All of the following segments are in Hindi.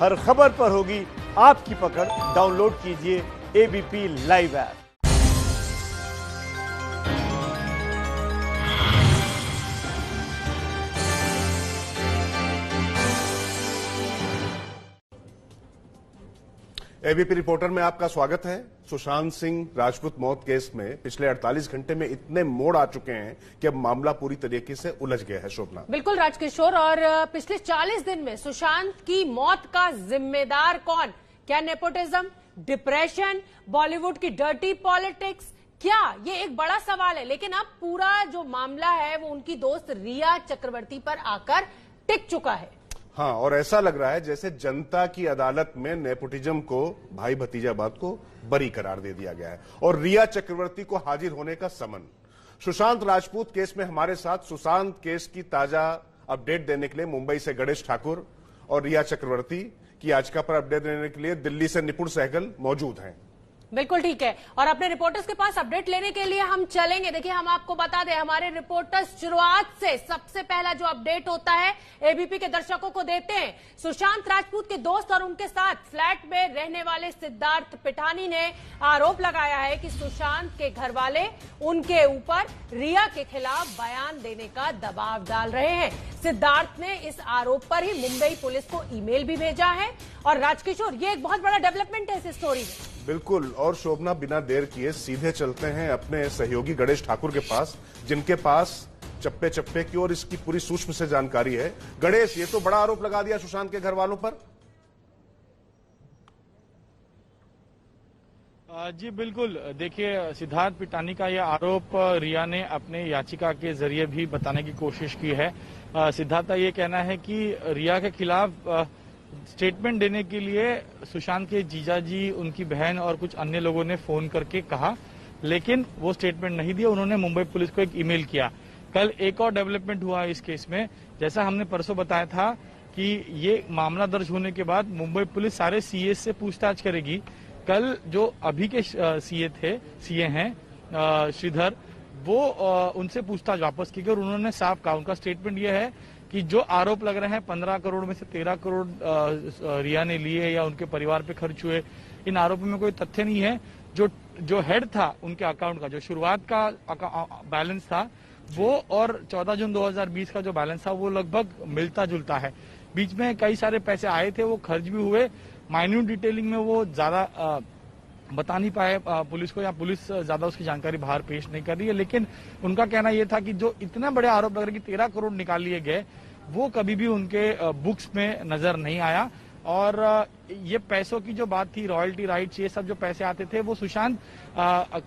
हर खबर पर होगी आपकी पकड़। डाउनलोड कीजिए ABP live app. ABP reporter में आपका स्वागत है। सुशांत सिंह राजपूत मौत केस में पिछले 48 घंटे में इतने मोड़ आ चुके हैं कि अब मामला पूरी तरीके से उलझ गया है। शोभना, बिल्कुल राजकिशोर, और पिछले 40 दिन में सुशांत की मौत का जिम्मेदार कौन? क्या नेपोटिज्म, डिप्रेशन, बॉलीवुड की डर्टी पॉलिटिक्स? क्या ये एक बड़ा सवाल है। लेकिन अब पूरा जो मामला है वो उनकी दोस्त रिया चक्रवर्ती पर आकर टिक चुका है। हाँ, और ऐसा लग रहा है जैसे जनता की अदालत में नेपोटिज्म को, भाई भतीजावाद को बरी करार दे दिया गया है और रिया चक्रवर्ती को हाजिर होने का समन। सुशांत राजपूत केस में हमारे साथ सुशांत केस की ताजा अपडेट देने के लिए मुंबई से गणेश ठाकुर और रिया चक्रवर्ती की याचिका पर अपडेट देने के लिए दिल्ली से निपुण सहगल मौजूद हैं। बिल्कुल ठीक है, और अपने रिपोर्टर्स के पास अपडेट लेने के लिए हम चलेंगे। देखिए, हम आपको बता दें, हमारे रिपोर्टर्स शुरुआत से सबसे पहला जो अपडेट होता है एबीपी के दर्शकों को देते हैं। सुशांत राजपूत के दोस्त और उनके साथ फ्लैट में रहने वाले सिद्धार्थ पिठानी ने आरोप लगाया है कि सुशांत के घर वाले उनके ऊपर रिया के खिलाफ बयान देने का दबाव डाल रहे हैं। सिद्धार्थ ने इस आरोप पर ही मुंबई पुलिस को ईमेल भी भेजा है। और राजकिशोर, ये एक बहुत बड़ा डेवलपमेंट है इस स्टोरी में। बिल्कुल, और शोभना, बिना देर किए सीधे चलते हैं अपने सहयोगी गणेश ठाकुर के पास, जिनके पास चप्पे चप्पे की और इसकी पूरी सूक्ष्म से जानकारी है। गणेश, ये तो बड़ा आरोप लगा दिया सुशांत के घर वालों पर। जी बिल्कुल, देखिए, सिद्धार्थ पिठानी का यह आरोप रिया ने अपने याचिका के जरिए भी बताने की कोशिश की है। सिद्धार्थ का ये कहना है कि रिया के खिलाफ स्टेटमेंट देने के लिए सुशांत के जीजाजी, उनकी बहन और कुछ अन्य लोगों ने फोन करके कहा, लेकिन वो स्टेटमेंट नहीं दिया। उन्होंने मुंबई पुलिस को एक ईमेल किया। कल एक और डेवलपमेंट हुआ इस केस में। जैसा हमने परसों बताया था कि ये मामला दर्ज होने के बाद मुंबई पुलिस सारे सीए से पूछताछ करेगी। कल जो अभी के सीए हैं श्रीधर, वो उनसे पूछताछ वापस की गई और उन्होंने साफ कहा, उनका स्टेटमेंट यह है कि जो आरोप लग रहे हैं 15 करोड़ में से 13 करोड़ रिया ने लिए या उनके परिवार पे खर्च हुए, इन आरोपों में कोई तथ्य नहीं है। जो हेड था उनके अकाउंट का, जो शुरुआत का बैलेंस था वो और 14 जून 2020 का जो बैलेंस था वो लगभग मिलता जुलता है। बीच में कई सारे पैसे आए थे, वो खर्च भी हुए। माइन्यूट डिटेलिंग में वो ज्यादा बता नहीं पाए पुलिस को, या पुलिस ज्यादा उसकी जानकारी बाहर पेश नहीं कर रही है। लेकिन उनका कहना यह था कि जो इतने बड़े आरोप लग रहे कि 13 करोड़ निकाल लिए गए, वो कभी भी उनके बुक्स में नजर नहीं आया। और ये पैसों की जो बात थी, रॉयल्टी राइट्स, ये सब जो पैसे आते थे वो सुशांत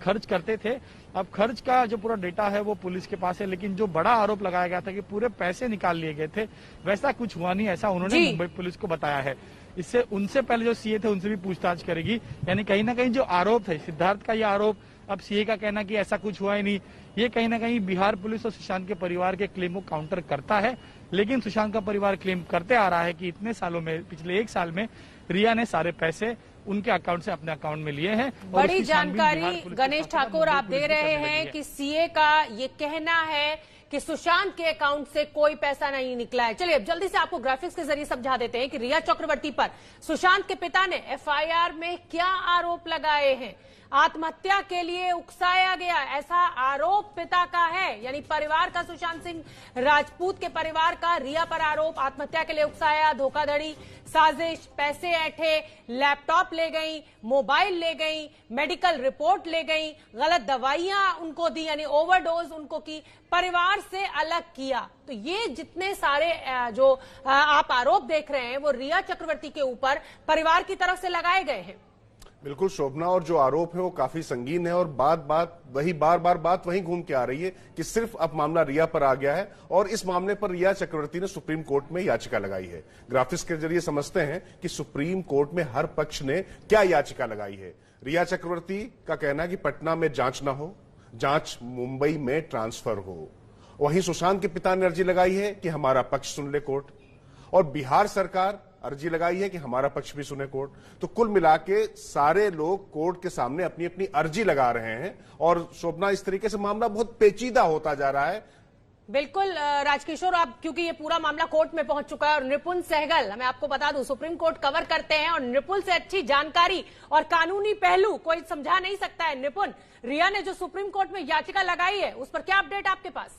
खर्च करते थे। अब खर्च का जो पूरा डेटा है वो पुलिस के पास है, लेकिन जो बड़ा आरोप लगाया गया था कि पूरे पैसे निकाल लिए गए थे, वैसा कुछ हुआ नहीं, ऐसा उन्होंने मुंबई पुलिस को बताया है। इससे उनसे पहले जो सीए थे उनसे भी पूछताछ करेगी। यानी कहीं ना कहीं जो आरोप है सिद्धार्थ का, ये आरोप, अब सीए का कहना कि ऐसा कुछ हुआ ही नहीं, ये कहीं ना कहीं बिहार पुलिस और सुशांत के परिवार के क्लेम को काउंटर करता है। लेकिन सुशांत का परिवार क्लेम करते आ रहा है कि इतने सालों में, पिछले 1 साल में रिया ने सारे पैसे उनके अकाउंट से अपने अकाउंट में लिए हैं। बड़ी जानकारी गणेश ठाकुर आप दे रहे हैं कि सीए का ये कहना है कि सुशांत के अकाउंट से कोई पैसा नहीं निकला है। चलिए अब जल्दी से आपको ग्राफिक्स के जरिए समझा देते हैं कि रिया चक्रवर्ती पर सुशांत के पिता ने एफआईआर में क्या आरोप लगाए हैं। आत्महत्या के लिए उकसाया गया, ऐसा आरोप पिता का है, यानी परिवार का, सुशांत सिंह राजपूत के परिवार का रिया पर आरोप। आत्महत्या के लिए उकसाया, धोखाधड़ी, साजिश, पैसे ऐंठे, लैपटॉप ले गई, मोबाइल ले गई, मेडिकल रिपोर्ट ले गई, गलत दवाइयां उनको दी, यानी ओवरडोज उनको की, परिवार से अलग किया। तो ये जितने सारे जो आप आरोप देख रहे हैं वो रिया चक्रवर्ती के ऊपर परिवार की तरफ से लगाए गए हैं। बिल्कुल शोभना, और जो आरोप है वो काफी संगीन है और बार बार वही घूम के आ रही है कि सिर्फ अब मामला रिया पर आ गया है और इस मामले पर रिया चक्रवर्ती ने सुप्रीम कोर्ट में याचिका लगाई है। ग्राफिक्स के जरिए समझते हैं कि सुप्रीम कोर्ट में हर पक्ष ने क्या याचिका लगाई है। रिया चक्रवर्ती का कहना है कि पटना में जांच ना हो, जांच मुंबई में ट्रांसफर हो। वहीं सुशांत के पिता ने अर्जी लगाई है कि हमारा पक्ष सुन ले कोर्ट, और बिहार सरकार अर्जी लगाई है कि हमारा पक्ष भी सुने कोर्ट। तो कुल मिला के सारे लोग कोर्ट के सामने अपनी अपनी अर्जी लगा रहे हैं और शोभना, इस तरीके से मामला बहुत पेचीदा होता जा रहा है। बिल्कुल राजकिशोर, आप क्योंकि ये पूरा मामला कोर्ट में पहुंच चुका है और निपुण सहगल, मैं आपको बता दूं, सुप्रीम कोर्ट कवर करते हैं और निपुण से अच्छी जानकारी और कानूनी पहलू कोई समझा नहीं सकता है। निपुण, रिया ने जो सुप्रीम कोर्ट में याचिका लगाई है उस पर क्या अपडेट आपके पास?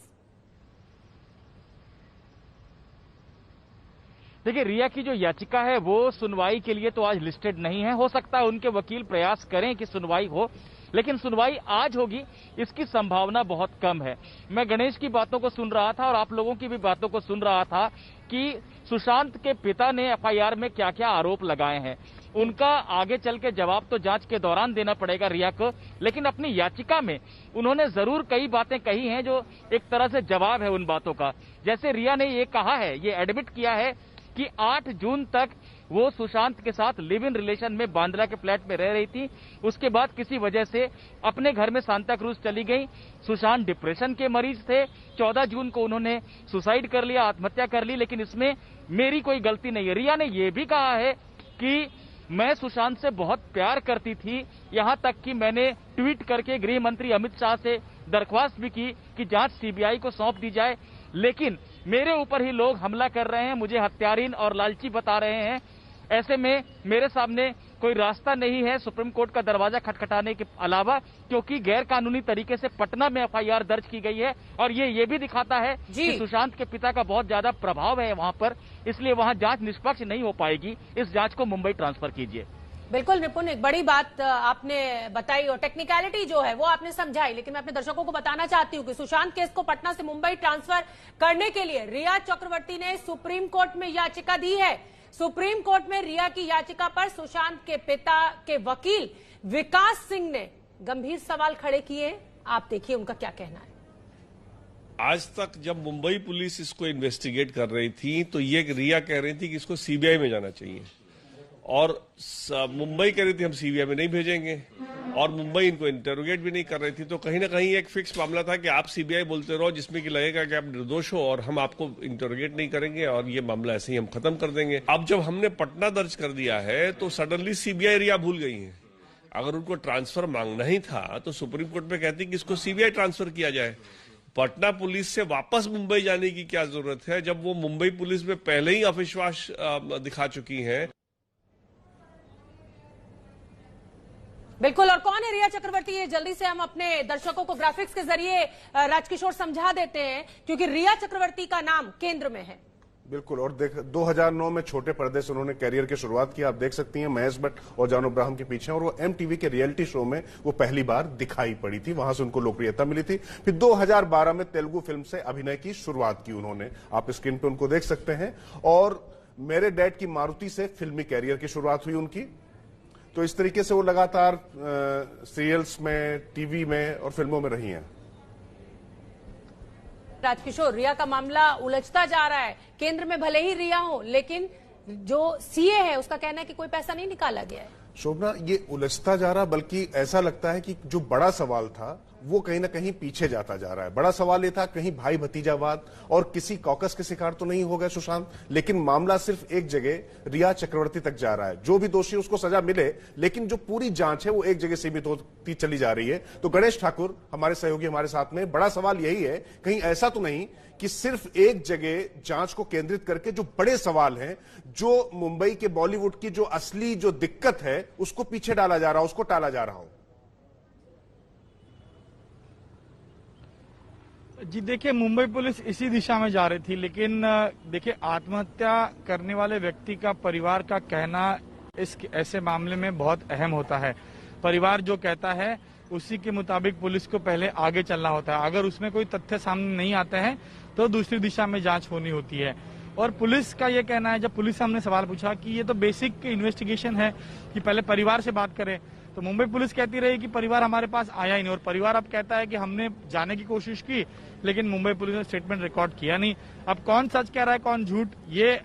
देखिए, रिया की जो याचिका है वो सुनवाई के लिए तो आज लिस्टेड नहीं है। हो सकता है उनके वकील प्रयास करें कि सुनवाई हो, लेकिन सुनवाई आज होगी इसकी संभावना बहुत कम है। मैं गणेश की बातों को सुन रहा था और आप लोगों की भी बातों को सुन रहा था कि सुशांत के पिता ने एफआईआर में क्या क्या आरोप लगाए हैं। उनका आगे चल के जवाब तो जांच के दौरान देना पड़ेगा रिया को, लेकिन अपनी याचिका में उन्होंने जरूर कई बातें कही हैं जो एक तरह से जवाब है उन बातों का। जैसे रिया ने ये कहा है, ये एडमिट किया है कि 8 जून तक वो सुशांत के साथ लिव इन रिलेशन में बांद्रा के फ्लैट में रह रही थी। उसके बाद किसी वजह से अपने घर में सांता क्रूज चली गई। सुशांत डिप्रेशन के मरीज थे। 14 जून को उन्होंने सुसाइड कर लिया, आत्महत्या कर ली, लेकिन इसमें मेरी कोई गलती नहीं है। रिया ने यह भी कहा है कि मैं सुशांत से बहुत प्यार करती थी, यहां तक कि मैंने ट्वीट करके गृह मंत्री अमित शाह से दरख्वास्त भी की कि जांच सीबीआई को सौंप दी जाए, लेकिन मेरे ऊपर ही लोग हमला कर रहे हैं, मुझे हत्यारीन और लालची बता रहे हैं। ऐसे में मेरे सामने कोई रास्ता नहीं है सुप्रीम कोर्ट का दरवाजा खटखटाने के अलावा, क्योंकि गैर कानूनी तरीके से पटना में एफआईआर दर्ज की गई है और ये भी दिखाता है कि सुशांत के पिता का बहुत ज्यादा प्रभाव है वहां पर, इसलिए वहां जांच निष्पक्ष नहीं हो पाएगी। इस जांच को मुंबई ट्रांसफर कीजिए। बिल्कुल निपुण, एक बड़ी बात आपने बताई और टेक्निकलिटी जो है वो आपने समझाई, लेकिन मैं अपने दर्शकों को बताना चाहती हूँ कि सुशांत केस को पटना से मुंबई ट्रांसफर करने के लिए रिया चक्रवर्ती ने सुप्रीम कोर्ट में याचिका दी है। सुप्रीम कोर्ट में रिया की याचिका पर सुशांत के पिता के वकील विकास सिंह ने गंभीर सवाल खड़े किए। आप देखिए उनका क्या कहना है। आज तक जब मुंबई पुलिस इसको इन्वेस्टिगेट कर रही थी तो ये रिया कह रही थी कि इसको सीबीआई में जाना चाहिए और मुंबई कह रही थी हम सीबीआई में नहीं भेजेंगे और मुंबई इनको इंटरोगेट भी नहीं कर रही थी। तो कहीं ना कहीं एक फिक्स मामला था कि आप सीबीआई बोलते रहो जिसमें कि लगेगा कि आप निर्दोष हो और हम आपको इंटरोगेट नहीं करेंगे और ये मामला ऐसे ही हम खत्म कर देंगे। अब जब हमने पटना दर्ज कर दिया है तो सडनली सीबीआई रिया भूल गई है। अगर उनको ट्रांसफर मांगना ही था तो सुप्रीम कोर्ट में कहती कि इसको सीबीआई ट्रांसफर किया जाए। पटना पुलिस से वापस मुंबई जाने की क्या जरूरत है जब वो मुंबई पुलिस में पहले ही अविश्वास दिखा चुकी है। बिल्कुल, और कौन है रिया चक्रवर्ती, ये जल्दी से हम अपने दर्शकों को ग्राफिक्स के जरिए राजकिशोर समझा देते हैं, क्योंकि रिया चक्रवर्ती का नाम केंद्र में है। बिल्कुल, और 2009 में छोटे पर्दे से उन्होंने कैरियर की शुरुआत की। आप देख सकती हैं महेश भट्ट और जान अब्राहम के पीछे, और वो एमटीवी के रियलिटी शो में वो पहली बार दिखाई पड़ी थी, वहां से उनको लोकप्रियता मिली थी। फिर 2012 में तेलुगु फिल्म से अभिनय की शुरुआत की उन्होंने, आप स्क्रीन पे उनको देख सकते हैं। और मेरे डैड की मारुति से फिल्मी कैरियर की शुरुआत हुई उनकी। तो इस तरीके से वो लगातार सीरियल्स में, टीवी में और फिल्मों में रही हैं। राजकिशोर, रिया का मामला उलझता जा रहा है। केंद्र में भले ही रिया हो, लेकिन जो सीए है उसका कहना है कि कोई पैसा नहीं निकाला गया है। शोभना, ये उलझता जा रहा, बल्कि ऐसा लगता है कि जो बड़ा सवाल था वो कहीं ना कहीं पीछे जाता जा रहा है। बड़ा सवाल ये था कहीं भाई भतीजावाद और किसी कॉकस के शिकार तो नहीं हो गए सुशांत, लेकिन मामला सिर्फ एक जगह रिया चक्रवर्ती तक जा रहा है। जो भी दोषी उसको सजा मिले, लेकिन जो पूरी जांच है वो एक जगह सीमित होती चली जा रही है। तो गणेश ठाकुर हमारे सहयोगी हमारे साथ में, बड़ा सवाल यही है कहीं ऐसा तो नहीं कि सिर्फ एक जगह जांच को केंद्रित करके जो बड़े सवाल हैं, जो मुंबई के बॉलीवुड की जो असली जो दिक्कत है उसको पीछे डाला जा रहा हो, उसको टाला जा रहा हो। जी देखिए, मुंबई पुलिस इसी दिशा में जा रही थी, लेकिन देखिए आत्महत्या करने वाले व्यक्ति का परिवार का कहना इस ऐसे मामले में बहुत अहम होता है। परिवार जो कहता है उसी के मुताबिक पुलिस को पहले आगे चलना होता है। अगर उसमें कोई तथ्य सामने नहीं आते हैं तो दूसरी दिशा में जांच होनी होती है। और पुलिस का ये कहना है, जब पुलिस से हमने सवाल पूछा कि ये तो बेसिक इन्वेस्टिगेशन है कि पहले परिवार से बात करें, तो मुंबई पुलिस कहती रही कि परिवार हमारे पास आया ही नहीं। और परिवार अब कहता है कि हमने जाने की कोशिश की, लेकिन मुंबई पुलिस ने स्टेटमेंट रिकॉर्ड किया नहीं। अब कौन सच कह रहा है कौन झूठ, ये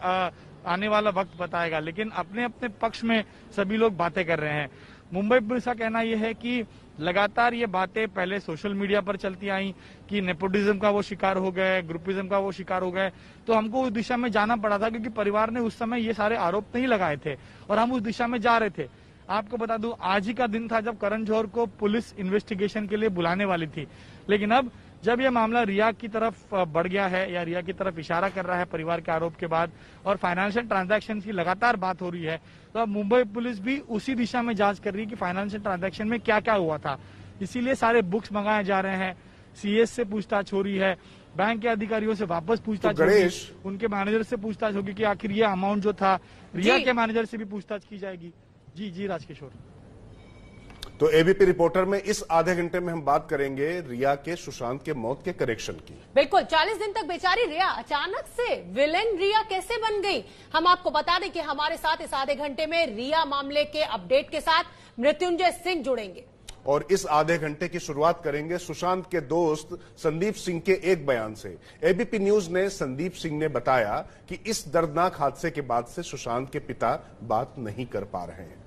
आने वाला वक्त बताएगा, लेकिन अपने अपने पक्ष में सभी लोग बातें कर रहे हैं। मुंबई पुलिस का कहना यह है कि लगातार ये बातें पहले सोशल मीडिया पर चलती आई कि नेपोटिज्म का वो शिकार हो गए, ग्रुपिज्म का वो शिकार हो गए, तो हमको उस दिशा में जाना पड़ा था, क्योंकि परिवार ने उस समय ये सारे आरोप नहीं लगाए थे और हम उस दिशा में जा रहे थे। आपको बता दूं, आज ही का दिन था जब करण जौहर को पुलिस इन्वेस्टिगेशन के लिए बुलाने वाली थी, लेकिन अब जब ये मामला रिया की तरफ बढ़ गया है या रिया की तरफ इशारा कर रहा है परिवार के आरोप के बाद और फाइनेंशियल ट्रांजैक्शन की लगातार बात हो रही है, तो अब मुंबई पुलिस भी उसी दिशा में जांच कर रही है कि फाइनेंशियल ट्रांजैक्शन में क्या क्या हुआ था। इसीलिए सारे बुक्स मंगाए जा रहे हैं, सीएस से पूछताछ हो रही है, बैंक के अधिकारियों से वापस पूछताछ होगी, उनके मैनेजर से पूछताछ होगी कि आखिर ये अमाउंट जो था, रिया के मैनेजर से भी पूछताछ की जाएगी। जी राजकिशोर। तो एबीपी रिपोर्टर में इस आधे घंटे में हम बात करेंगे रिया के सुशांत के मौत के करेक्शन की। बिल्कुल, 40 दिन तक बेचारी रिया अचानक से विलेन रिया कैसे बन गई, हम आपको बता दें कि हमारे साथ इस आधे घंटे में रिया मामले के अपडेट के साथ मृत्युंजय सिंह जुड़ेंगे। और इस आधे घंटे की शुरुआत करेंगे सुशांत के दोस्त संदीप सिंह के एक बयान से। एबीपी न्यूज ने संदीप सिंह ने बताया कि इस दर्दनाक हादसे के बाद से सुशांत के पिता बात नहीं कर पा रहे हैं।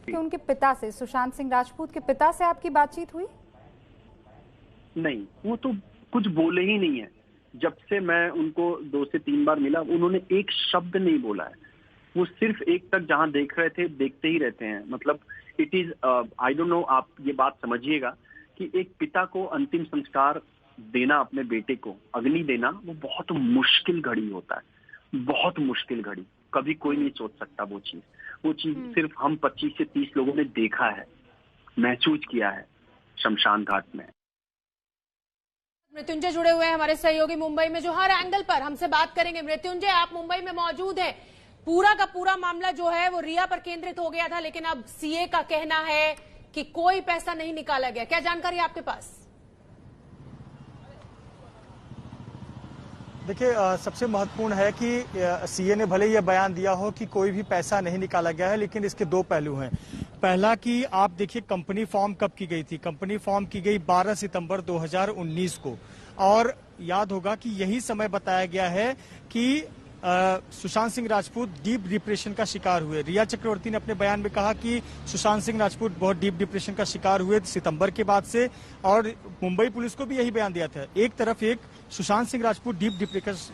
कि उनके पिता से, सुशांत सिंह राजपूत के पिता से आपकी बातचीत हुई? नहीं, वो तो कुछ बोले ही नहीं है। जब से मैं उनको 2 से 3 बार मिला, उन्होंने एक शब्द नहीं बोला है। वो सिर्फ एक तक जहां देख रहे थे, देखते ही रहते हैं। मतलब it is I don't know, आप ये बात समझिएगा कि एक पिता को अंतिम संस्कार देना, अपने बेटे को अग्नि देना, वो बहुत मुश्किल घड़ी होता है, बहुत मुश्किल घड़ी। कभी कोई नहीं सोच सकता वो चीज सिर्फ हम 25 से 30 लोगों ने देखा है, महसूस किया है शमशान घाट में। मृत्युंजय जुड़े हुए हैं हमारे सहयोगी मुंबई में, जो हर एंगल पर हमसे बात करेंगे। मृत्युंजय, आप मुंबई में मौजूद हैं। पूरा का पूरा मामला जो है वो रिया पर केंद्रित हो गया था, लेकिन अब सीए का कहना है कि कोई पैसा नहीं निकाला गया। क्या जानकारी आपके पास? देखिए, सबसे महत्वपूर्ण है कि सीए ने भले यह बयान दिया हो कि कोई भी पैसा नहीं निकाला गया है, लेकिन इसके 2 पहलू हैं। पहला कि आप देखिए कंपनी फॉर्म कब की गई थी। कंपनी फॉर्म की गई 12 सितंबर 2019 को, और याद होगा कि यही समय बताया गया है कि सुशांत सिंह राजपूत डीप डिप्रेशन का शिकार हुए। रिया चक्रवर्ती ने अपने बयान में कहा कि सुशांत सिंह राजपूत बहुत डीप डिप्रेशन का शिकार हुए सितंबर के बाद से, और मुंबई पुलिस को भी यही बयान दिया था। एक तरफ एक सुशांत सिंह राजपूत डीप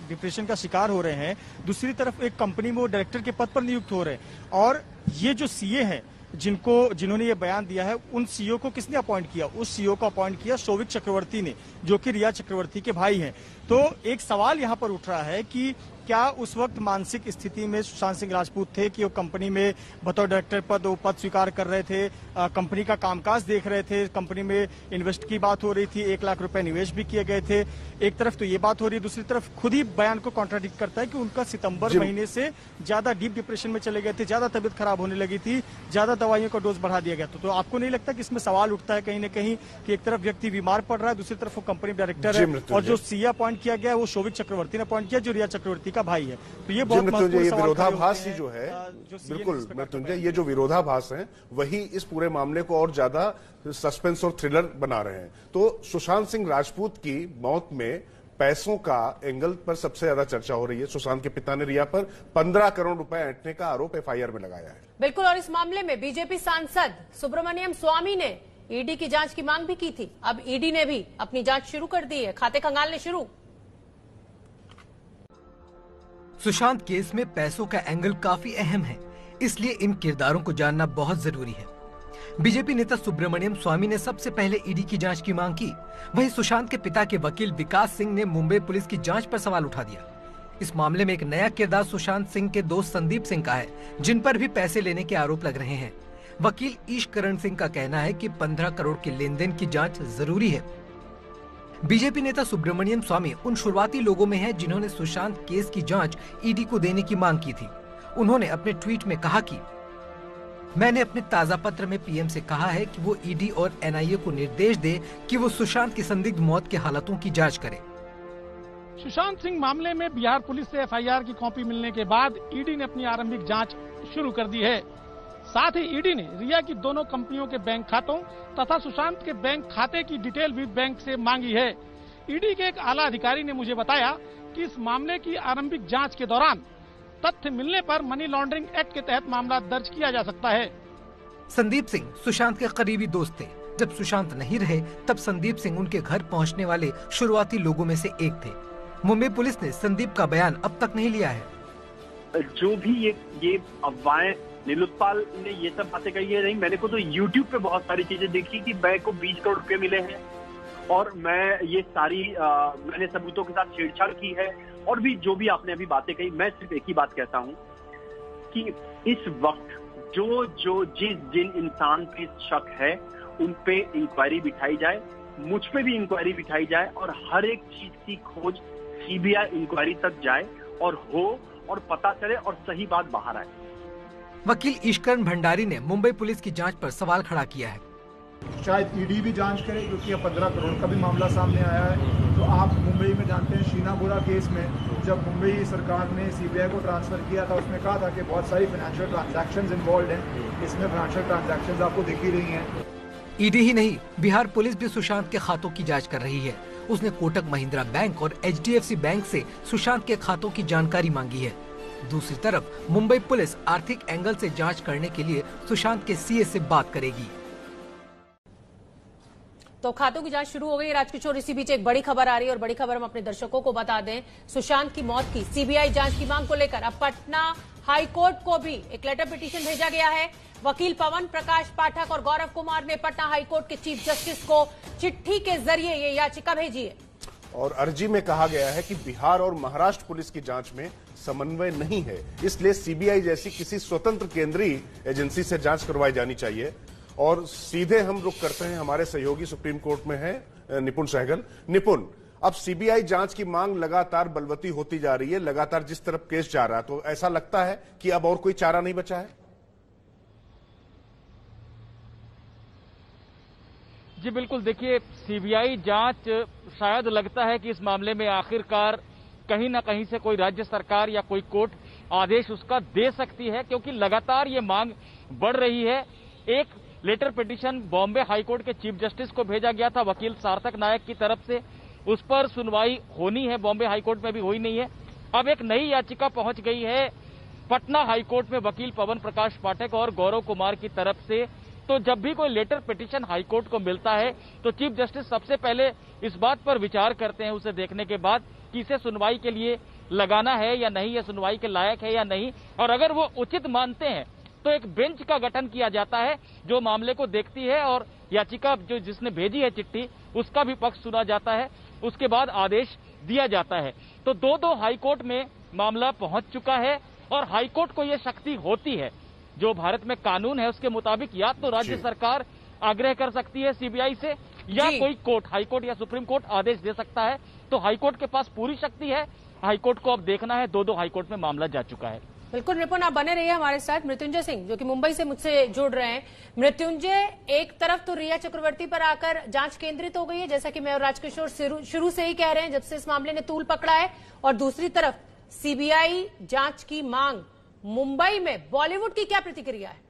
डिप्रेशन का शिकार हो रहे हैं, दूसरी तरफ एक कंपनी में वो डायरेक्टर के पद पर नियुक्त हो रहे हैं। और ये जो सीए हैं जिन्होंने ये बयान दिया है, उन सीईओ को किसने अपॉइंट किया? उस सीईओ को अपॉइंट किया शोभिक चक्रवर्ती ने, जो कि रिया चक्रवर्ती के भाई हैं। तो एक सवाल यहाँ पर उठ रहा है कि क्या उस वक्त मानसिक स्थिति में सुशांत सिंह राजपूत थे कि वो कंपनी में बतौर डायरेक्टर पद स्वीकार कर रहे थे, कंपनी का कामकाज देख रहे थे, कंपनी में इन्वेस्ट की बात हो रही थी, 1 लाख रुपए निवेश भी किए गए थे। एक तरफ तो ये बात हो रही है, दूसरी तरफ खुद ही बयान को कॉन्ट्राडिक्ट करता है कि उनका सितंबर महीने से ज्यादा डीप डिप्रेशन में चले गए थे, ज्यादा तबियत खराब होने लगी थी, ज्यादा दवाइयों का डोज बढ़ा दिया गया। तो आपको नहीं लगता कि इसमें सवाल उठता है कहीं ना कहीं कि एक तरफ व्यक्ति बीमार पड़ रहा है, दूसरी तरफ वो कंपनी डायरेक्टर है, और जो सीए अपॉइंट किया गया है वो शोभिक चक्रवर्ती ने अपॉइंट किया, जो रिया चक्रवर्ती का भाई है। तो ये बहुत महत्वपूर्ण विरोधाभास ही जो है, बिल्कुल मृत्युंजय, ये जो विरोधाभास है वही इस पूरे मामले को और ज्यादा सस्पेंस और थ्रिलर बना रहे हैं। तो सुशांत सिंह राजपूत की मौत में पैसों का एंगल पर सबसे ज्यादा चर्चा हो रही है। सुशांत के पिता ने रिया पर 15 करोड़ रुपए ऐंठने का आरोप एफआईआर में लगाया है। बिल्कुल, और इस मामले में बीजेपी सांसद सुब्रमण्यम स्वामी ने ईडी की जांच की मांग भी की थी। अब ईडी ने भी अपनी जांच शुरू कर दी है, खाते खंगालने शुरू। सुशांत केस में पैसों का एंगल काफी अहम है, इसलिए इन किरदारों को जानना बहुत जरूरी है। बीजेपी नेता सुब्रमण्यम स्वामी ने सबसे पहले ईडी की जांच की मांग की। वहीं सुशांत के पिता के वकील विकास सिंह ने मुंबई पुलिस की जांच पर सवाल उठा दिया। इस मामले में एक नया किरदार सुशांत सिंह के दोस्त संदीप सिंह का है, जिन पर भी पैसे लेने के आरोप लग रहे हैं। वकील ईशकरण सिंह का कहना है कि 15 करोड़ के लेन देन की जाँच जरूरी है। बीजेपी नेता सुब्रमण्यम स्वामी उन शुरुआती लोगों में हैं जिन्होंने सुशांत केस की जांच ईडी को देने की मांग की थी। उन्होंने अपने ट्वीट में कहा कि मैंने अपने ताजा पत्र में पीएम से कहा है कि वो ईडी और एनआईए को निर्देश दे कि वो सुशांत की संदिग्ध मौत के हालातों की जांच करे। सुशांत सिंह मामले में बिहार पुलिस से एफआईआर की कॉपी मिलने के बाद ईडी ने अपनी आरंभिक जांच शुरू कर दी है। साथ ही ईडी ने रिया की दोनों कंपनियों के बैंक खातों तथा सुशांत के बैंक खाते की डिटेल भी बैंक से मांगी है। ईडी के एक आला अधिकारी ने मुझे बताया कि इस मामले की आरंभिक जांच के दौरान तथ्य मिलने पर मनी लॉन्ड्रिंग एक्ट के तहत मामला दर्ज किया जा सकता है। संदीप सिंह सुशांत के करीबी दोस्त थे। जब सुशांत नहीं रहे तब संदीप सिंह उनके घर पहुंचने वाले शुरुआती लोगों में से एक थे। मुंबई पुलिस ने संदीप का बयान अब तक नहीं लिया है। जो भी ये अफवाहें नीलोत्पाल ने ये सब बातें कही है, नहीं, मैंने को तो YouTube पे बहुत सारी चीजें देखी कि बैंक को 20 करोड़ रुपए मिले हैं और मैं ये सारी मैंने सबूतों के साथ छेड़छाड़ की है, और भी जो भी आपने अभी बातें कही, मैं सिर्फ एक ही बात कहता हूं कि इस वक्त जिन इंसान पे शक है उन पे इंक्वायरी बिठाई जाए, मुझ पे भी इंक्वायरी बिठाई जाए, और हर एक चीज की खोज सीबीआई इंक्वायरी तक जाए और पता चले और सही बात बाहर आए। वकील ईश्वरन भंडारी ने मुंबई पुलिस की जांच पर सवाल खड़ा किया है। शायद ईडी भी जांच करे, क्योंकि अब 15 करोड़ का भी मामला सामने आया है। तो आप मुंबई में जानते हैं शीना बोरा केस में जब मुंबई सरकार ने सीबीआई को ट्रांसफर किया था, उसमें कहा था कि बहुत सारी फाइनेंशियल ट्रांजैक्शंस इन्वॉल्व हैं। इसमें फाइनेंशियल ट्रांजैक्शंस आपको दिख ही रही हैं। ईडी ही नहीं, बिहार पुलिस भी सुशांत के खातों की जांच कर रही है। उसने कोटक महिंद्रा बैंक और HDFC बैंक से सुशांत के खातों की जानकारी मांगी है। दूसरी तरफ मुंबई पुलिस आर्थिक एंगल से जांच करने के लिए सुशांत के सीए से बात करेगी। तो खातों की जांच शुरू हो गई। राजकिशोर, इसी बीच एक बड़ी खबर आ रही है, और बड़ी खबर हम अपने दर्शकों को बता दें। सुशांत की मौत की सीबीआई जांच की मांग को लेकर अब पटना हाईकोर्ट को भी एक लेटर पिटीशन भेजा गया है। वकील पवन प्रकाश पाठक और गौरव कुमार ने पटना हाईकोर्ट के चीफ जस्टिस को चिट्ठी के जरिए ये याचिका भेजी है। और अर्जी में कहा गया है कि बिहार और महाराष्ट्र पुलिस की जांच में समन्वय नहीं है, इसलिए सीबीआई जैसी किसी स्वतंत्र केंद्रीय एजेंसी से जांच करवाई जानी चाहिए। और सीधे हम रुख करते हैं, हमारे सहयोगी सुप्रीम कोर्ट में है निपुण सहगल। निपुण, अब सीबीआई जांच की मांग लगातार बलवती होती जा रही है, लगातार जिस तरफ केस जा रहा है, तो ऐसा लगता है कि अब और कोई चारा नहीं बचा है? जी बिल्कुल, देखिए सीबीआई जांच शायद लगता है कि इस मामले में आखिरकार कहीं ना कहीं से कोई राज्य सरकार या कोई कोर्ट आदेश उसका दे सकती है, क्योंकि लगातार ये मांग बढ़ रही है। एक लेटर पिटीशन बॉम्बे हाईकोर्ट के चीफ जस्टिस को भेजा गया था वकील सार्थक नायक की तरफ से, उस पर सुनवाई होनी है, बॉम्बे हाईकोर्ट में भी हुई नहीं है। अब एक नई याचिका पहुंच गई है पटना हाईकोर्ट में वकील पवन प्रकाश पाठक और गौरव कुमार की तरफ से। तो जब भी कोई लेटर पिटीशन हाईकोर्ट को मिलता है तो चीफ जस्टिस सबसे पहले इस बात पर विचार करते हैं, उसे देखने के बाद कि इसे सुनवाई के लिए लगाना है या नहीं, या सुनवाई के लायक है या नहीं। और अगर वो उचित मानते हैं तो एक बेंच का गठन किया जाता है जो मामले को देखती है, और याचिका जो जिसने भेजी है चिट्ठी उसका भी पक्ष सुना जाता है, उसके बाद आदेश दिया जाता है। तो दो हाईकोर्ट में मामला पहुंच चुका है, और हाईकोर्ट को यह शक्ति होती है, जो भारत में कानून है उसके मुताबिक, या तो राज्य सरकार आग्रह कर सकती है सीबीआई से, या कोई कोर्ट, हाईकोर्ट या सुप्रीम कोर्ट आदेश दे सकता है। तो हाईकोर्ट के पास पूरी शक्ति है। हाईकोर्ट को अब देखना है, दो हाईकोर्ट में मामला जा चुका है। बिल्कुल निपुण, आप बने रहिए हमारे साथ। मृत्युंजय सिंह जो कि मुंबई से मुझसे जुड़ रहे हैं। मृत्युंजय, एक तरफ तो रिया चक्रवर्ती पर आकर जांच केंद्रित हो गई है, जैसा कि मैं और राजकिशोर शुरू से ही कह रहे हैं जब से इस मामले ने तूल पकड़ा है, और दूसरी तरफ सीबीआई जांच की मांग। मुंबई में बॉलीवुड की क्या प्रतिक्रिया है?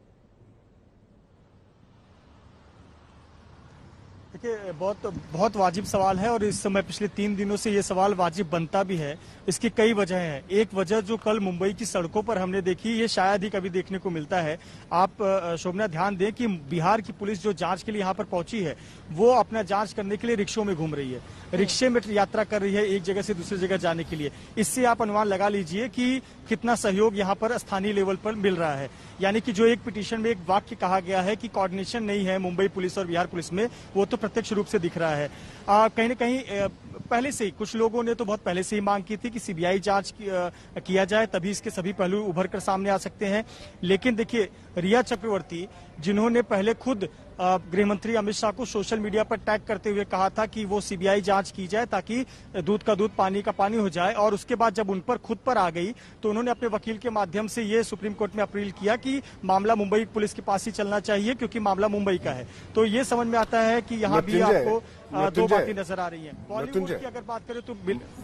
देखिए, बहुत वाजिब सवाल है, और इस समय पिछले 3 दिनों से ये सवाल वाजिब बनता भी है। इसकी कई वजह हैं। एक वजह जो कल मुंबई की सड़कों पर हमने देखी, ये शायद ही कभी देखने को मिलता है। आप शोभना ध्यान दें कि बिहार की पुलिस जो जांच के लिए यहाँ पर पहुंची है, वो अपना जांच करने के लिए रिक्शों में घूम रही है, रिक्शे में यात्रा कर रही है एक जगह से दूसरी जगह जाने के लिए। इससे आप अनुमान लगा लीजिए कि कितना सहयोग यहाँ पर स्थानीय लेवल पर मिल रहा है। यानी कि जो एक पिटीशन में एक वाक्य कहा गया है कि कोऑर्डिनेशन नहीं है मुंबई पुलिस और बिहार पुलिस में, वो तो प्रत्यक्ष रूप से दिख रहा है। कहीं न कहीं पहले से ही कुछ लोगों ने तो बहुत पहले से ही मांग की थी कि सीबीआई जांच किया जाए, तभी इसके सभी पहलू उभर कर सामने आ सकते हैं। लेकिन देखिए, रिया चक्रवर्ती जिन्होंने पहले खुद गृह मंत्री अमित शाह को सोशल मीडिया पर टैग करते हुए कहा था कि वो सीबीआई जांच की जाए ताकि दूध का दूध पानी का पानी हो जाए, और उसके बाद जब उन पर खुद पर आ गई तो उन्होंने अपने वकील के माध्यम से ये सुप्रीम कोर्ट में अपील किया कि मामला मुंबई पुलिस के पास ही चलना चाहिए, क्योंकि मामला मुंबई का है। तो ये समझ में आता है कि यहाँ भी आपको दो बातें नजर आ रही हैं। बॉलीवुड की अगर बात करें तो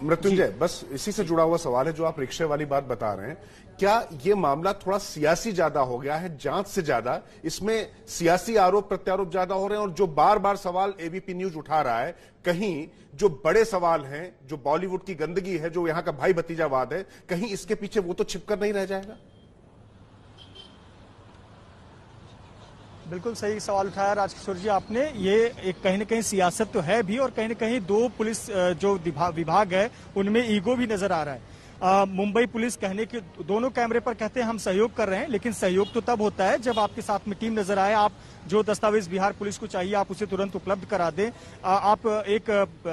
मृत्युंजय, बस इसी से जुड़ा हुआ सवाल है जो आप रिक्शे वाली बात बता रहे हैं। क्या ये मामला थोड़ा सियासी ज्यादा हो गया है जांच से ज्यादा? इसमें सियासी आरोप प्रत्यारोप ज्यादा हो रहे हैं, और जो बार बार सवाल एबीपी न्यूज उठा रहा है, कहीं जो बड़े सवाल हैं, जो बॉलीवुड की गंदगी है, जो यहां का भाई भतीजावाद है, कहीं इसके पीछे वो तो छिपकर नहीं रह जाएगा? बिल्कुल सही सवाल उठाया राजकिशोर जी आपने। ये एक कहीं न कहीं सियासत तो है भी, और कहीं न कहीं दो पुलिस जो विभाग है उनमें ईगो भी नजर आ रहा है। मुंबई पुलिस कहने के दोनों कैमरे पर कहते हैं हम सहयोग कर रहे हैं, लेकिन सहयोग तो तब होता है जब आपके साथ में टीम नजर आए। आप जो दस्तावेज बिहार पुलिस को चाहिए आप उसे तुरंत उपलब्ध करा दें। आप एक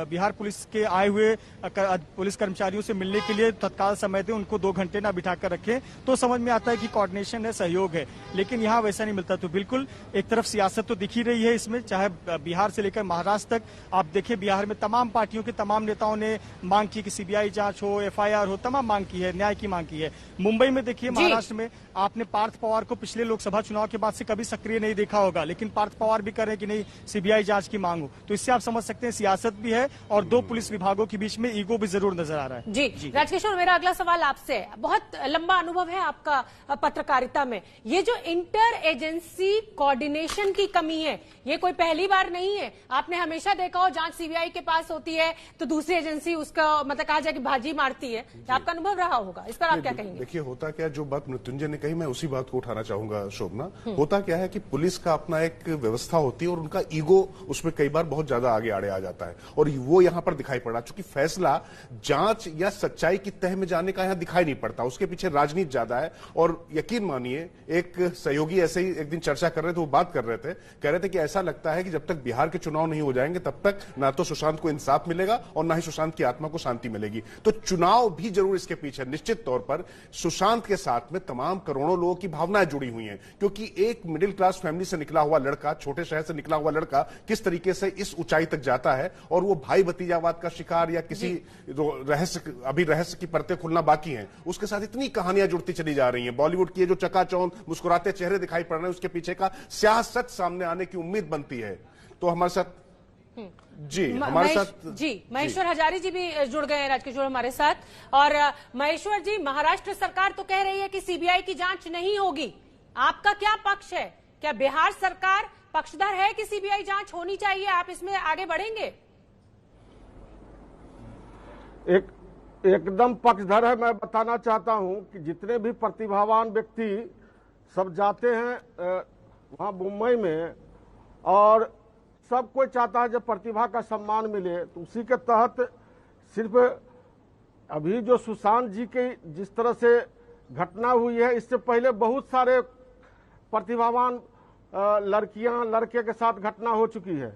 बिहार पुलिस के आए हुए पुलिस कर्मचारियों से मिलने के लिए तत्काल समय दें, उनको 2 घंटे ना बिठा कर रखें, तो समझ में आता है कि कोऑर्डिनेशन है, सहयोग है। लेकिन यहाँ वैसा नहीं मिलता। तो बिल्कुल एक तरफ सियासत तो दिख ही रही है इसमें, चाहे बिहार से लेकर महाराष्ट्र तक आप देखिए, बिहार में तमाम पार्टियों के तमाम नेताओं ने मांग की कि सीबीआई जांच हो, एफआईआर हो, तमाम मांग की है, न्याय की मांग की है। मुंबई में देखिए, महाराष्ट्र में आपने पार्थ पवार को पिछले लोकसभा चुनाव के बाद से कभी सक्रिय नहीं देखा होगा, लेकिन पार्थ पवार भी कर रहे हैं कि नहीं सीबीआई जांच की मांग हो। तो इससे आप समझ सकते हैं सियासत भी है और 2 पुलिस विभागों के बीच में ईगो भी जरूर नजर आ रहा है। जी राजकिशोर, मेरा अगला सवाल आपसे है। बहुत लंबा अनुभव है आपका पत्रकारिता में, ये जो इंटर एजेंसी कोऑर्डिनेशन की कमी है ये कोई पहली बार नहीं है। आपने हमेशा देखा हो जांच सीबीआई के पास होती है तो दूसरी एजेंसी उसका मतलब कहा जाए कि भाजी मारती है, आपका अनुभव रहा होगा, इस पर आप क्या कहेंगे? देखिए, होता क्या, जो बात मृत्युंजय ने कही मैं उसी बात को उठाना चाहूंगा शोभना। होता क्या है कि पुलिस का अपना एक व्यवस्था होती है और उनका ईगो उसमें कई बार बहुत ज्यादा आगे आड़े आ जाता है, और वो यहां पर दिखाई पड़ा। चूंकि फैसला जांच या सच्चाई की तह में जाने का यहां दिखाई नहीं पड़ता, उसके पीछे राजनीति ज्यादा है। और यकीन मानिए, एक सहयोगी ऐसे ही एक दिन चर्चा कर रहे थे, वो बात कर रहे थे, कह रहे थे कि ऐसा लगता है कि जब तक बिहार के चुनाव नहीं हो जाएंगे तब तक ना तो सुशांत को इंसाफ मिलेगा और ना ही सुशांत की आत्मा को शांति मिलेगी। तो चुनाव भी जरूर इसके पीछे। निश्चित तौर पर सुशांत के साथ में तमाम करोड़ों लोगों की भावनाएं जुड़ी हुई हैं, क्योंकि एक मिडिल क्लास फैमिली से निकला हुआ लड़का, छोटे शहर से निकला हुआ लड़का किस तरीके से इस ऊंचाई तक जाता है, और वो भाई भतीजावाद का शिकार या किसी रहस्य की परतें खुलना बाकी हैं, उसके साथ इतनी कहानियां जुड़ती चली जा रही हैं। बॉलीवुड की जो चकाचौंध मुस्कुराते चेहरे दिखाई पड़ रहे हैं, उसके पीछे का सियासत सामने आने की उम्मीद बनती है। तो हमारे साथ महेश्वर हजारी जी भी जुड़ गए हैं राजकिशोर हमारे साथ। और महेश्वर जी, महाराष्ट्र सरकार तो कह रही है कि सीबीआई की जांच नहीं होगी, आपका क्या पक्ष है? क्या बिहार सरकार पक्षधर है कि सीबीआई जांच होनी चाहिए? आप इसमें आगे बढ़ेंगे? एकदम पक्षधर है। मैं बताना चाहता हूं कि जितने भी प्रतिभावान व्यक्ति सब जाते हैं वहां मुंबई में, और सब कोई चाहता है जब प्रतिभा का सम्मान मिले, तो उसी के तहत सिर्फ अभी जो सुशांत जी की जिस तरह से घटना हुई है, इससे पहले बहुत सारे प्रतिभावान लड़कियां लड़के के साथ घटना हो चुकी है।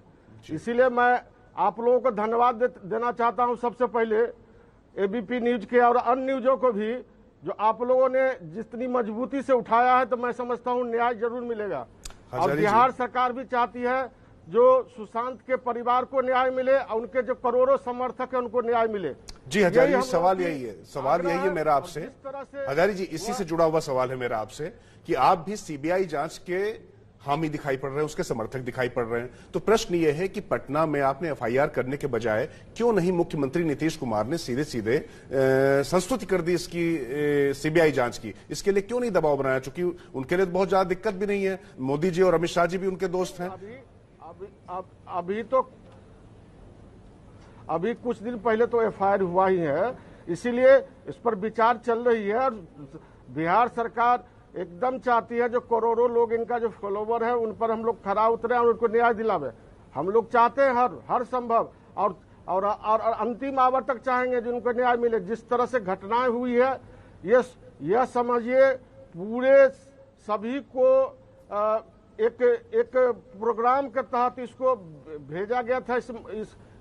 इसीलिए मैं आप लोगों को धन्यवाद देना चाहता हूं, सबसे पहले एबीपी न्यूज के और अन्य न्यूजों को भी, जो आप लोगों ने जितनी मजबूती से उठाया है, तो मैं समझता हूं न्याय जरूर मिलेगा। और बिहार सरकार भी चाहती है जो सुशांत के परिवार को न्याय मिले और उनके जो करोड़ों समर्थक है उनको न्याय मिले। जी हजारी जी, सवाल यही है मेरा आपसे। हजारी जी, इसी से जुड़ा हुआ सवाल है मेरा आपसे कि आप भी सीबीआई जांच के हामी दिखाई पड़ रहे हैं, उसके समर्थक दिखाई पड़ रहे हैं। तो प्रश्न ये है कि पटना में आपने एफआईआर करने के बजाय क्यों नहीं मुख्यमंत्री नीतीश कुमार ने सीधे सीधे संस्तुति कर दी इसकी सीबीआई जांच की? इसके लिए क्यों नहीं दबाव बनाया? चूंकि उनके लिए बहुत ज्यादा दिक्कत भी नहीं है, मोदी जी और अमित शाह जी भी उनके दोस्त हैं। अभी कुछ दिन पहले तो एफआईआर हुआ ही है, इसीलिए इस पर विचार चल रही है। और बिहार सरकार एकदम चाहती है जो करोड़ों लोग इनका जो फॉलोवर है उन पर हम लोग खरा उतरे और उनको न्याय दिलावे। हम लोग चाहते हैं हर संभव और अंतिम आवर तक चाहेंगे जो उनको न्याय मिले। जिस तरह से घटनाएं हुई है, यह समझिए पूरे सभी को एक प्रोग्राम के तहत इसको भेजा गया था,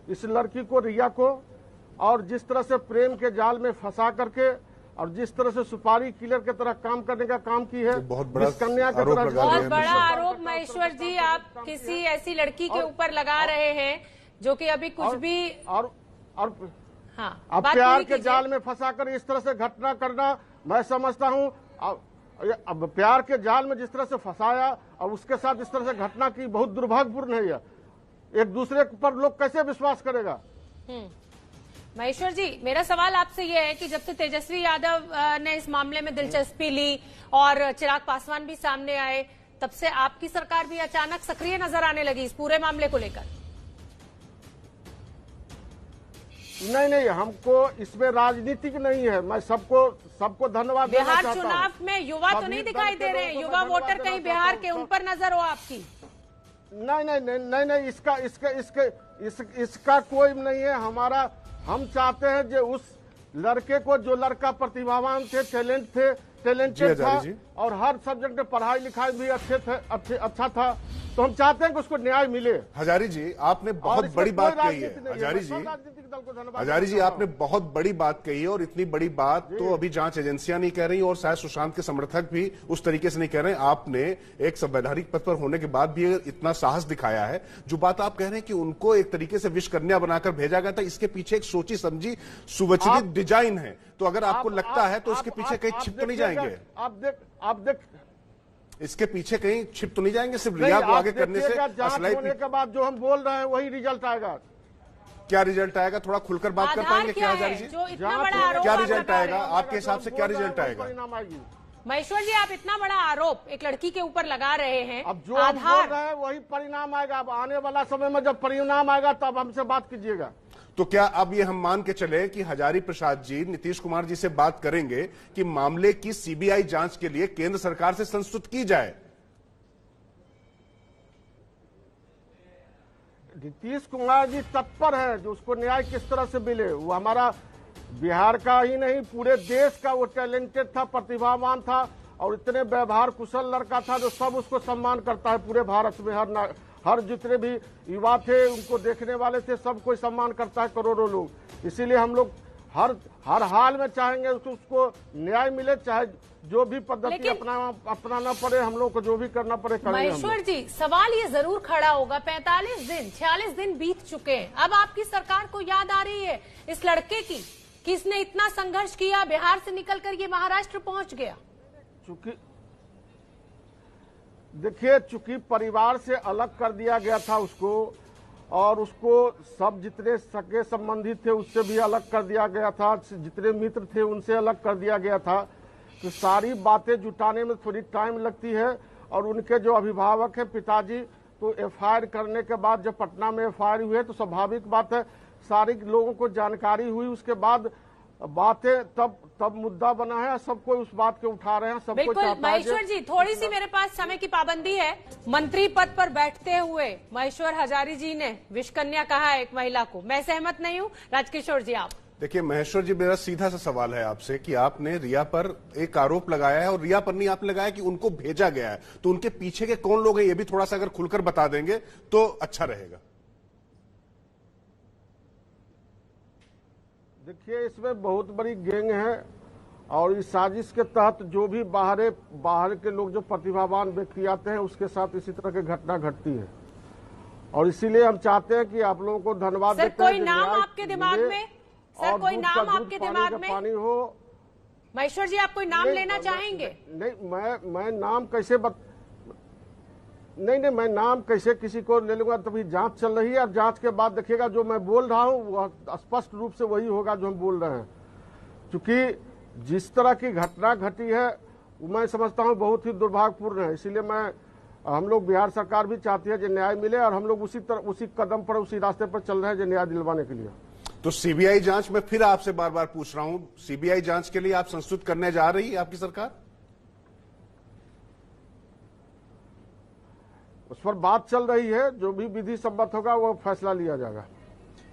इस लड़की को, रिया को, और जिस तरह से प्रेम के जाल में फंसा करके और जिस तरह से सुपारी किलर की तरह काम करने का काम की है, बहुत बड़ा आरोप महेश्वर जी आप किसी ऐसी लड़की के ऊपर लगा रहे हैं जो कि अभी कुछ भी और अब प्यार के जाल में फंसाकर इस तरह से घटना करना, मैं समझता हूं अब प्यार के जाल में जिस तरह से फंसाया और उसके साथ इस तरह से घटना की, बहुत दुर्भाग्यपूर्ण है यह। एक दूसरे पर लोग कैसे विश्वास करेगा? महेश्वर जी, मेरा सवाल आपसे यह है कि जब से तेजस्वी यादव ने इस मामले में दिलचस्पी ली और चिराग पासवान भी सामने आए, तब से आपकी सरकार भी अचानक सक्रिय नजर आने लगी इस पूरे मामले को लेकर। नहीं, हमको इसमें राजनीतिक नहीं है। मैं सबको धन्यवाद देना चाहता हूं। बिहार चुनाव में युवा तो नहीं दिखाई दे रहे हैं, युवा वोटर कहीं बिहार के, उन पर नजर हो आपकी? नहीं, इसका कोई नहीं है। हम चाहते हैं जो लड़के को, जो लड़का प्रतिभावान थे, टैलेंटेड था और हर सब्जेक्ट में पढ़ाई लिखाई भी अच्छा था, तो हम चाहते हैं कि उसको न्याय मिले। हजारी जी, आपने बहुत बड़ी बात कही है। हजारी जी, आपने बहुत बड़ी बात कही है, और इतनी बड़ी बात तो अभी जांच एजेंसियां नहीं कह रही और शायद सुशांत के समर्थक भी उस तरीके से नहीं कह रहे हैं। आपने एक संवैधानिक पद पर होने के बाद भी इतना साहस दिखाया है। जो बात आप कह रहे हैं कि उनको एक तरीके से विष कन्या बनाकर भेजा गया था, इसके पीछे एक सोची समझी सुविचारित डिजाइन है। तो अगर आपको लगता है तो इसके पीछे कहीं छिप तो नहीं जाएंगे? आप देख इसके पीछे कहीं छिप तो नहीं जाएंगे? सिर्फ रिया को आगे करने से जांच होने के बाद जो हम बोल रहे हैं वही रिजल्ट आएगा। क्या रिजल्ट आएगा? थोड़ा खुलकर बात कर पाएंगे क्या हजारी जी? क्या रिजल्ट आएगा आपके हिसाब से? क्या रिजल्ट आएगा? महेश्वर जी, आप इतना बड़ा आरोप एक लड़की के ऊपर लगा रहे हैं, अब जो आप बोल रहे हैं वही परिणाम आएगा। अब आने वाला समय में जब परिणाम आएगा तब हमसे बात कीजिएगा। तो क्या अब ये हम मान के चले कि हजारी प्रसाद जी नीतीश कुमार जी से बात करेंगे कि मामले की सीबीआई जांच के लिए केंद्र सरकार से संस्तुत की जाए? नीतीश कुमार जी तत्पर हैं जो उसको न्याय किस तरह से मिले। वो हमारा बिहार का ही नहीं, पूरे देश का वो टैलेंटेड था, प्रतिभावान था और इतने व्यवहार कुशल लड़का था जो सब उसको सम्मान करता है। पूरे भारत में हर जितने भी युवा थे, उनको देखने वाले थे, सब कोई सम्मान करता है, करोड़ों लोग। इसीलिए हम लोग हर हाल में चाहेंगे उसको न्याय मिले, चाहे जो भी पद्धति अपनाना पड़े, हम लोग को जो भी करना पड़े करेंगे। महेश्वर जी, सवाल ये जरूर खड़ा होगा, 45 दिन 46 दिन बीत चुके हैं, अब आपकी सरकार को याद आ रही है इस लड़के की कि इसने इतना संघर्ष किया, बिहार से निकलकर ये महाराष्ट्र पहुंच गया। देखिए, चूंकि परिवार से अलग कर दिया गया था उसको, और उसको सब जितने सगे संबंधी थे उससे भी अलग कर दिया गया था, जितने मित्र थे उनसे अलग कर दिया गया था, तो सारी बातें जुटाने में थोड़ी टाइम लगती है। और उनके जो अभिभावक हैं, पिताजी, तो एफआईआर करने के बाद जब पटना में एफआईआर हुए तो स्वाभाविक बात है सारे लोगों को जानकारी हुई, उसके बाद बातें तब मुद्दा बना है, सब कोई उस बात के उठा रहे हैं, सब कोई चाहता है। महेश्वर जी, थोड़ी सी मेरे पास समय की पाबंदी है। मंत्री पद पर बैठते हुए महेश्वर हजारी जी ने विष कन्या कहा है एक महिला को, मैं सहमत नहीं हूँ। राजकिशोर जी, आप देखिए। महेश्वर जी, मेरा सीधा सा सवाल है आपसे कि आपने रिया पर एक आरोप लगाया है और रिया पर नहीं आपने लगाया कि उनको भेजा गया है, तो उनके पीछे के कौन लोग हैं ये भी थोड़ा सा अगर खुलकर बता देंगे तो अच्छा रहेगा। देखिए, इसमें बहुत बड़ी गैंग है और इस साजिश के तहत जो भी बाहर के लोग, जो प्रतिभावान व्यक्ति आते हैं, उसके साथ इसी तरह की घटना घटती है। और इसीलिए हम चाहते हैं कि आप लोगों को धन्यवाद देते हैं। कोई नाम आपके दिमाग में? सर, कोई नाम आपके दिमाग में? पानी हो। महेश्वर जी, आप कोई नाम लेना चाहेंगे? नहीं, मैं नाम कैसे नहीं, मैं नाम कैसे किसी को ले लूंगा? तभी जांच चल रही है और जांच के बाद देखिएगा जो मैं बोल रहा हूं वह स्पष्ट रूप से वही होगा जो हम बोल रहे हैं। क्योंकि जिस तरह की घटना घटी है मैं समझता हूं बहुत ही दुर्भाग्यपूर्ण है। इसीलिए हम लोग, बिहार सरकार भी चाहती है कि न्याय मिले और हम लोग उसी कदम पर, उसी रास्ते पर चल रहे हैं जो न्याय दिलवाने के लिए। तो सीबीआई जांच में फिर आपसे बार बार पूछ रहा हूं, सीबीआई जांच के लिए आप संस्तुत करने जा रही है आपकी सरकार? उस पर बात चल रही है, जो भी विधि सम्मत होगा वो फैसला लिया जाएगा।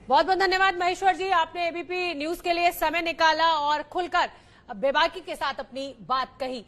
बहुत बहुत धन्यवाद महेश्वर जी, आपने एबीपी न्यूज के लिए समय निकाला और खुलकर बेबाकी के साथ अपनी बात कही।